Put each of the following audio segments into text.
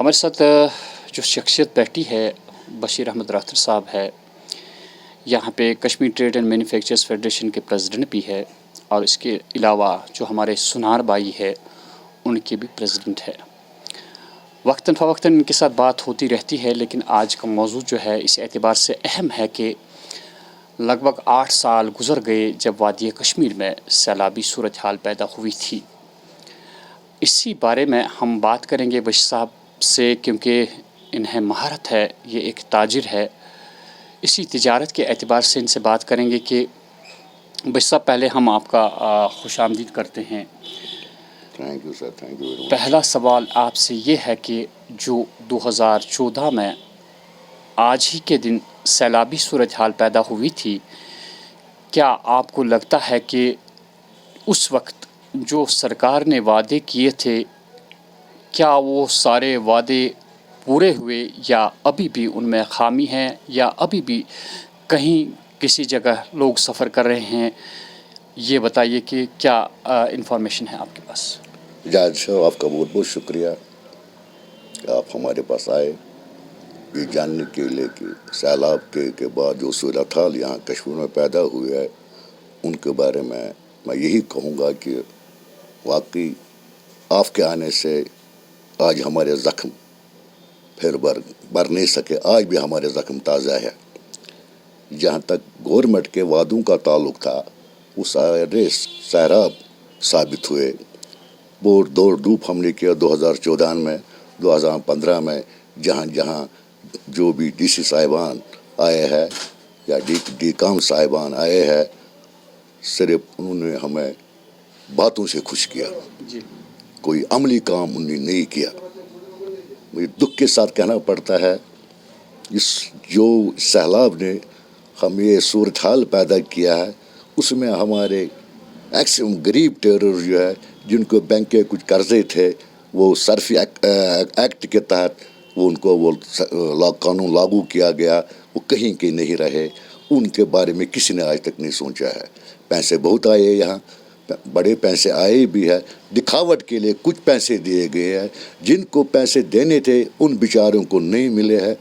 ہمارے ساتھ جو شخصیت بیٹھی ہے بشیر احمد راتر صاحب ہے، یہاں پہ Kashmir trade and manufacturers federation کے پریزیڈنٹ بھی ہے، اور اس کے علاوہ جو ہمارے سنار بھائی ہے ان کے بھی پریزیڈنٹ ہے۔ وقتاً فوقتاً ان کے ساتھ بات ہوتی رہتی ہے، لیکن آج کا موضوع جو ہے اس اعتبار سے اہم ہے کہ لگ بھگ 8 سال گزر گئے جب وادی کشمیر میں سیلابی صورتحال پیدا ہوئی تھی۔ اسی بارے میں ہم بات کریں گے بشیر صاحب سے، کیونکہ انہیں مہارت ہے، یہ ایک تاجر ہے۔ اسی تجارت کے اعتبار سے ان سے بات کریں گے کہ بشیر صاحب پہلے ہم آپ کا خوش آمدید کرتے ہیں۔ Thank you sir, thank you very much. پہلا سوال آپ سے یہ ہے کہ جو 2014 میں آج ہی کے دن سیلابی صورتحال پیدا ہوئی تھی، کیا آپ کو لگتا ہے کہ اس وقت جو سرکار نے وعدے کیے تھے، کیا وہ سارے وعدے پورے ہوئے، یا ابھی بھی ان میں خامی ہے، یا ابھی بھی کہیں کسی جگہ لوگ سفر کر رہے ہیں؟ یہ بتائیے کہ کیا انفارمیشن ہے آپ کے پاس؟ جاج صاحب، آپ کا بہت بہت شکریہ کہ آپ ہمارے پاس آئے یہ جاننے کے لیے کہ سیلاب کے بعد جو صورتحال یہاں کشمیر میں پیدا ہوئی ہے ان کے بارے میں یہی کہوں گا کہ واقعی آپ کے آنے سے آج ہمارے زخم پھر بھر نہیں سکے، آج بھی ہمارے زخم تازہ ہے۔ جہاں تک گورنمنٹ کے وعدوں کا تعلق تھا وہ سارے سیراب ثابت ہوئے۔ بہت دوڑ دھوپ ہم نے کیا 2014 میں، 2015 میں، جہاں جہاں جو بھی ڈی سی صاحبان آئے ہیں یا ڈی کام صاحبان آئے ہیں، صرف انہوں نے ہمیں باتوں سے خوش کیا، کوئی عملی کام انہوں نے نہیں کیا۔ مجھے دکھ کے ساتھ کہنا پڑتا ہے اس جو سیلاب نے ہم یہ صورتحال پیدا کیا ہے، اس میں ہمارے میکسیمم غریب ٹیرر جو ہے جن کو بینک کے کچھ قرضے تھے، وہ صرفی ایکٹ کے تحت وہ ان کو وہ قانون لاگو کیا گیا، وہ کہیں کے نہیں رہے۔ ان کے بارے میں کسی نے آج تک نہیں سوچا ہے۔ پیسے بہت آئے، یہاں بڑے پیسے آئے بھی ہے، دکھاوٹ کے لیے کچھ پیسے دیے گئے ہیں، جن کو پیسے دینے تھے ان بیچاروں کو نہیں ملے ہیں۔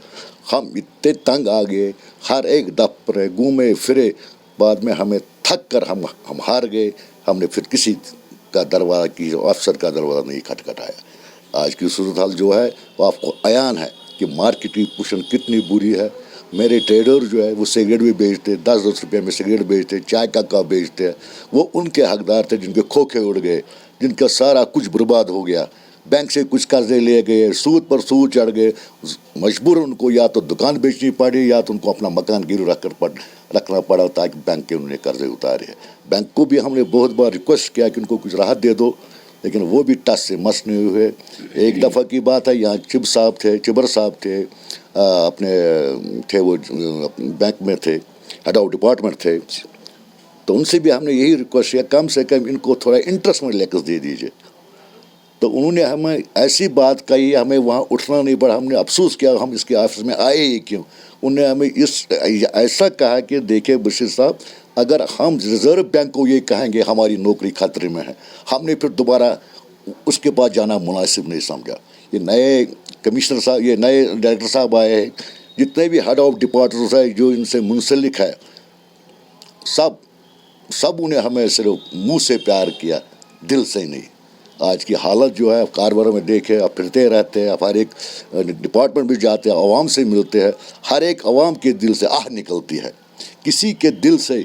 ہم اتنے تنگ آ گئے، ہر ایک دفتر گھومے پھرے، بعد میں ہمیں تھک کر ہم ہار گئے۔ ہم نے پھر کسی کا دروازہ کی افسر کا دروازہ نہیں کھٹکھٹایا۔ آج کی صورتحال جو ہے وہ آپ کو عیان ہے کہ مارکیٹ کی پوزیشن کتنی بری ہے۔ میرے ٹریڈر جو ہے وہ سگریٹ بھی بیچتے، 10 روپے میں سگریٹ بیچتے، چائے کا کپ بیچتے ہیں، وہ ان کے حقدار تھے جن کے کھوکھے اڑ گئے، جن کا سارا کچھ برباد ہو گیا۔ بینک سے کچھ قرضے لے گئے، سود پر سود چڑھ گئے، مجبور ان کو یا تو دکان بیچنی پڑی یا تو ان کو اپنا مکان گرو رکھنا پڑا تاکہ بینک کے انہوں نے قرضے اتارے۔ بینک کو بھی ہم نے بہت بار ریکویسٹ کیا کہ ان کو کچھ راحت دے دو، لیکن وہ بھی ٹس سے مس نہیں ہوئے۔ ایک دفعہ کی بات ہے، یہاں چبر صاحب تھے، اپنے تھے وہ بینک میں تھے، ہیڈ آف ڈپارٹمنٹ تھے، تو ان سے بھی ہم نے یہی ریکویسٹ کیا کم سے کم ان کو تھوڑا انٹرسٹ میں لیکس دے دیجیے۔ تو انہوں نے ہمیں ایسی بات کہی، ہمیں وہاں اٹھنا نہیں پڑا۔ ہم نے افسوس کیا ہم اس کے آفس میں آئے ہی کیوں۔ انہوں نے ہمیں ایسا کہا کہ دیکھیں بشیر صاحب، اگر ہم ریزرو بینک کو یہ کہیں گے ہماری نوکری خطرے میں ہے، ہم نے پھر دوبارہ اس کے پاس جانا مناسب نہیں سمجھا۔ یہ نئے کمشنر صاحب، یہ نئے ڈائریکٹر صاحب آئے ہیں، جتنے بھی ہیڈ آف ڈپارٹمنٹ ہے جو ان سے منسلک ہے، سب انہیں ہمیں صرف منہ سے پیار کیا، دل سے نہیں۔ آج کی حالت جو ہے کاربار میں دیکھے، آپ پھرتے رہتے ہیں، آپ ہر ایک ڈپارٹمنٹ بھی جاتے ہیں، عوام سے ملتے ہیں، ہر ایک عوام کے دل سے آہ نکلتی ہے، کسی کے دل سے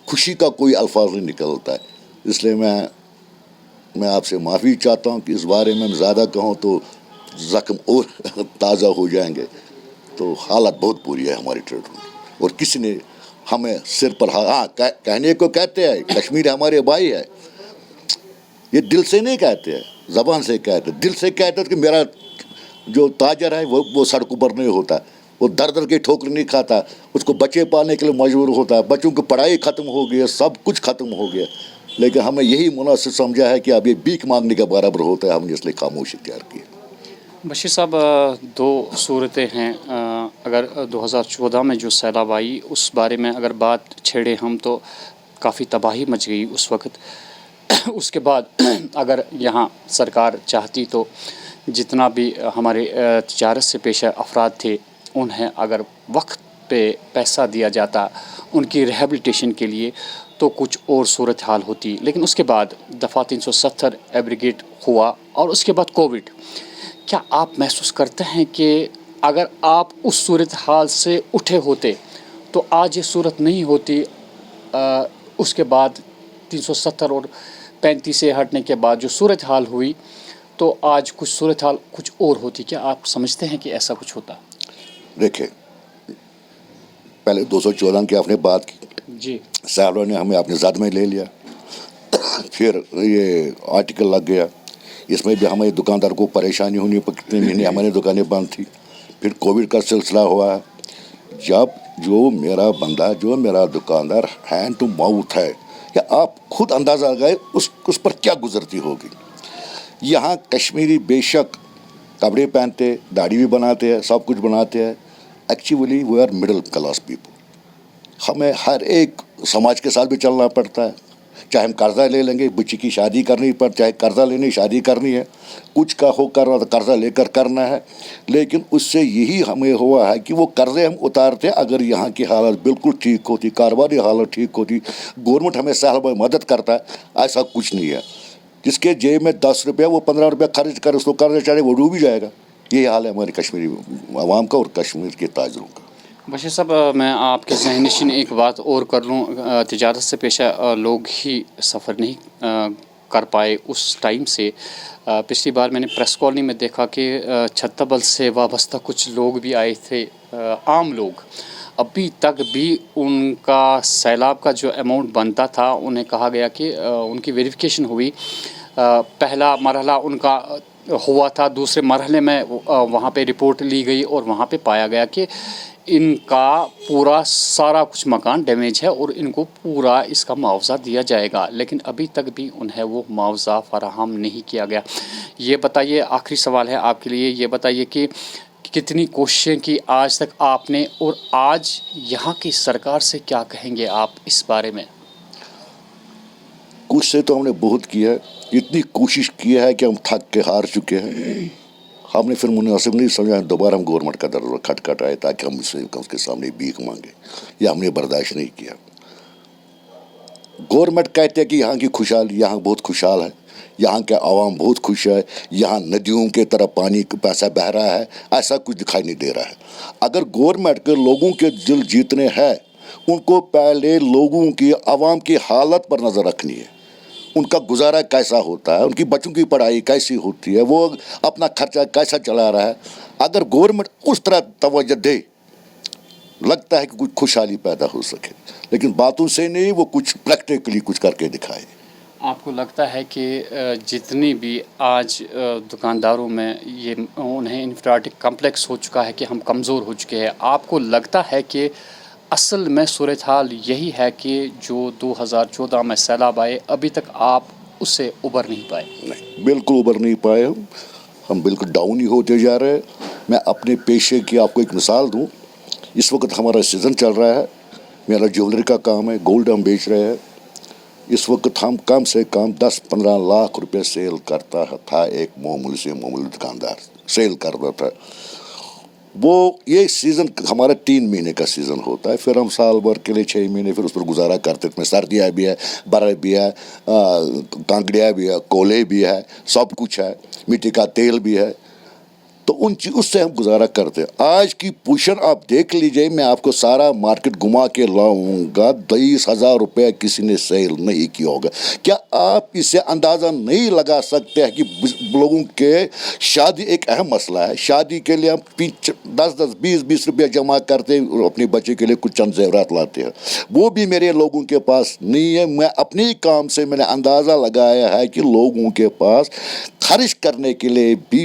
خوشی کا کوئی الفاظ نہیں نکلتا ہے۔ اس لیے میں آپ سے معافی چاہتا ہوں کہ اس بارے میں زیادہ کہوں تو زخم اور تازہ ہو جائیں گے۔ تو حالت بہت بری ہے ہماری ٹریڈ میں، اور کسی نے ہمیں سر پر کہنے کو کہتے ہیں کشمیر ہمارے بھائی ہے، یہ دل سے نہیں کہتے ہیں، زبان سے کہتے ہیں، دل سے کہتے ہیں کہ میرا جو تاجر ہے وہ سڑکوں پر نہیں ہوتا، وہ در کے ٹھوکر نہیں کھاتا، اس کو بچے پالنے کے لیے مجبور ہوتا ہے، بچوں کی پڑھائی ختم ہو گئی ہے، سب کچھ ختم ہو گیا، لیکن ہمیں یہی مناسب سمجھا ہے کہ اب یہ بھیک مانگنے کے برابر ہوتا ہے، ہم نے اس لیے خاموشی اختیار کی۔ بشیر صاحب، 2 صورتیں ہیں۔ اگر 2014 میں جو سیلاب آئی اس بارے میں اگر بات چھیڑے ہم تو کافی تباہی مچ گئی اس وقت۔ اس کے بعد اگر یہاں سرکار چاہتی تو جتنا بھی ہمارے تجارت سے پیشہ افراد تھے انہیں اگر وقت پہ پیسہ دیا جاتا ان کی ریہیبلیٹیشن کے لیے تو کچھ اور صورتحال ہوتی. لیکن اس کے بعد دفعہ 370 ایبریگیٹ ہوا اور اس کے بعد کووڈ. کیا آپ محسوس کرتے ہیں کہ اگر آپ اس صورتحال سے اٹھے ہوتے تو آج یہ صورت نہیں ہوتی؟ اس کے بعد 370 اور 35 سے ہٹنے کے بعد جو صورتحال ہوئی تو آج کچھ صورتحال کچھ اور ہوتی. کیا آپ سمجھتے ہیں کہ ایسا کچھ ہوتا؟ دیکھیں، پہلے 214 کی آپ نے بات کی، جی سیلوں نے ہمیں اپنے زد میں لے لیا. پھر یہ آرٹیکل لگ گیا، اس میں بھی ہمیں دکاندار کو پریشانی ہونی، کتنے مہینے ہماری دکانیں بند تھی. پھر کووڈ کا سلسلہ ہوا. جب جو میرا بندہ، جو میرا دکاندار ہینڈ ٹو ماؤتھ ہے، یا آپ خود اندازہ لگائے اس پر کیا گزرتی ہوگی. یہاں کشمیری بے شک کپڑے پہنتے، داڑھی بھی بناتے ہیں، سب کچھ بناتے ہیں. Actually we are middle class people. ہمیں ہر ایک سماج کے ساتھ بھی چلنا پڑتا ہے. چاہے ہم قرضہ لے لیں گے، بچی کی شادی کرنی پر، چاہے قرضہ لینی شادی کرنی ہے، کچھ کا ہو کرنا تو قرضہ لے کر کرنا ہے. لیکن اس سے یہی ہمیں ہوا ہے کہ وہ قرضے ہم اتارتے اگر یہاں کی حالت بالکل ٹھیک ہوتی، کاروباری حالت ٹھیک ہوتی، گورنمنٹ ہمیں سہل میں مدد کرتا ہے. ایسا کچھ نہیں ہے. جس کے جیب میں 10 روپیہ وہ 15 روپیہ خرچ کر اس کو قرض چڑھے وہ ڈوب ہی جائے گا. یہی حال ہے ہماری کشمیری عوام کا اور کشمیر کے تاجروں کا. بشیر صاحب، میں آپ کے ذہن نشین ایک بات اور کر لوں. تجارت سے پیشہ لوگ ہی سفر نہیں کر پائے اس ٹائم سے. پچھلی بار میں نے پریس کالونی میں دیکھا کہ چھتبل سے وابستہ کچھ لوگ بھی آئے تھے، عام لوگ. ابھی تک بھی ان کا سیلاب کا جو اماؤنٹ بنتا تھا انہیں کہا گیا کہ ان کی ویریفیکیشن ہوئی. پہلا مرحلہ ان کا ہوا تھا، دوسرے مرحلے میں وہاں پہ رپورٹ لی گئی اور وہاں پہ پایا گیا کہ ان کا پورا سارا کچھ مکان ڈیمیج ہے اور ان کو پورا اس کا معاوضہ دیا جائے گا. لیکن ابھی تک بھی انہیں وہ معاوضہ فراہم نہیں کیا گیا. یہ بتائیے، آخری سوال ہے آپ کے لیے، یہ بتائیے کہ کتنی کوششیں کی آج تک آپ نے، اور آج یہاں کی سرکار سے کیا کہیں گے آپ اس بارے میں؟ کچھ سے تو ہم نے بہت کیا ہے، اتنی کوشش کی ہے کہ ہم تھک کے ہار چکے ہیں. ہم نے پھر مناسب نہیں سمجھا دوبارہ ہم گورنمنٹ کا دروازہ کھٹکھٹائے تاکہ ہم اس کے سامنے بھیک مانگے. یہ ہم نے برداشت نہیں کیا. گورنمنٹ کہتے ہیں کہ یہاں کی خوشحالی، یہاں بہت خوشحال ہے، یہاں کے عوام بہت خوش ہے، یہاں ندیوں کی طرح پانی پیسہ بہہ رہا ہے. ایسا کچھ دکھائی نہیں دے رہا ہے. اگر گورنمنٹ کے لوگوں کے دل جیتنے ہیں، ان کو پہلے لوگوں کی، عوام کی حالت پر نظر رکھنی ہے. ان کا گزارا کیسا ہوتا ہے، ان کی بچوں کی پڑھائی کیسی ہوتی ہے، وہ اپنا خرچہ کیسا چلا رہا ہے. اگر گورنمنٹ اس طرح توجہ دے، لگتا ہے کہ کچھ خوشحالی پیدا ہو سکے. لیکن باتوں سے نہیں، وہ کچھ پریکٹیکلی کچھ کر کے دکھائے. آپ کو لگتا ہے کہ جتنی بھی آج دکانداروں میں یہ انہیں انفرادی کمپلیکس ہو چکا ہے کہ ہم کمزور ہو چکے ہیں، آپ کو لگتا ہے کہ اصل میں صورتحال یہی ہے کہ جو 2014 میں سیلاب آئے ابھی تک آپ اس سے ابھر نہیں پائے؟ نہیں، بالکل ابھر نہیں پائے. ہم بالکل ڈاؤن ہی ہوتے جا رہے ہیں. میں اپنے پیشے کی آپ کو ایک مثال دوں. اس وقت ہمارا سیزن چل رہا ہے. میرا جیولری کا کام ہے، گولڈ ہم بیچ رہے ہیں. اس وقت ہم کم سے کم 10-15 لاکھ روپے سیل کرتا تھا. ایک معمولی سے معمولی دکاندار سیل کرتا تھا. وہ یہ سیزن ہمارا 3 مہینے کا سیزن ہوتا ہے. پھر ہم سال بھر کے لیے 6 مہینے پھر اس پر گزارا کرتے. اس میں سردیاں بھی ہے، برف بھی ہے، کانکڑیاں بھی ہے، کولے بھی ہے، سب کچھ ہے، مٹی کا تیل بھی ہے. تو اس سے ہم گزارا کرتے. آج کی پوزیشن آپ دیکھ لیجئے. میں آپ کو سارا مارکیٹ گھما کے لاؤں گا. 23,000 روپے کسی نے سیل نہیں کیا ہوگا. کیا آپ اس سے اندازہ نہیں لگا سکتے ہیں کہ لوگوں کے شادی ایک اہم مسئلہ ہے. شادی کے لیے ہم 10-10 20-20 روپے جمع کرتے، اپنے بچے کے لیے کچھ چند زیورات لاتے ہیں. وہ بھی میرے لوگوں کے پاس نہیں ہے. میں اپنے کام سے میں نے اندازہ لگایا ہے کہ لوگوں کے پاس خرچ کرنے کے لیے بھی